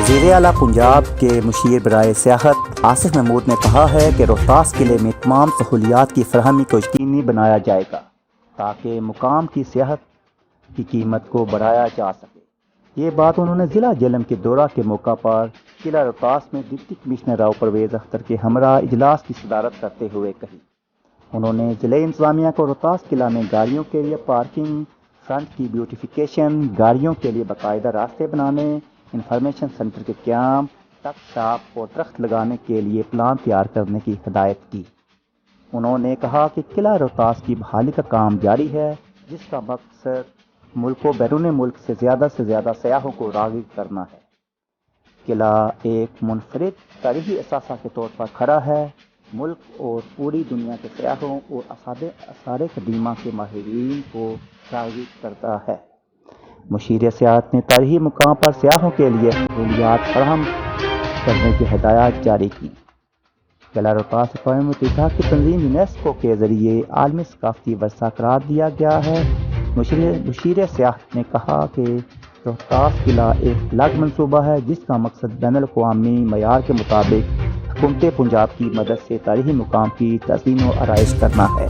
وزیر اعلیٰ پنجاب کے مشیر برائے سیاحت آصف محمود نے کہا ہے کہ روہتاس قلعے میں تمام سہولیات کی فراہمی کو یقینی بنایا جائے گا تاکہ مقام کی سیاحت کی قیمت کو بڑھایا جا سکے۔ یہ بات انہوں نے ضلع جہلم کے دورہ کے موقع پر قلعہ روہتاس میں ڈپٹی کمشنر راؤ پرویز اختر کے ہمراہ اجلاس کی صدارت کرتے ہوئے کہی۔ انہوں نے ضلع انتظامیہ کو روہتاس قلعہ میں گاڑیوں کے لیے پارکنگ، فرنٹ کی بیوٹیفیکیشن، گاڑیوں کے لیے باقاعدہ راستے بنانے، انفارمیشن سینٹر کے قیام، ٹک شاپ اور درخت لگانے کے لیے پلان تیار کرنے کی ہدایت کی۔ انہوں نے کہا کہ قلعہ روہتاس کی بحالی کا کام جاری ہے، جس کا مقصد ملک و بیرون ملک سے زیادہ سیاحوں کو راغب کرنا ہے۔ قلعہ ایک منفرد تاریخی اثاثہ کے طور پر کھڑا ہے، ملک اور پوری دنیا کے سیاحوں اور آثار قدیمہ کے ماہرین کو راغب کرتا ہے۔ مشیر سیاحت نے تاریخی مقام پر سیاحوں کے لیے سہولیات فراہم کرنے کی ہدایات جاری کی۔ قلعہ روہتاس اقوام متحدہ کی تنظیم یونیسکو کے ذریعے عالمی ثقافتی ورثہ قرار دیا گیا ہے۔ مشیر سیاحت نے کہا کہ روہتاس قلعہ ایک الگ منصوبہ ہے جس کا مقصد بین الاقوامی معیار کے مطابق حکومت پنجاب کی مدد سے تاریخی مقام کی تزئین و آرائش کرنا ہے۔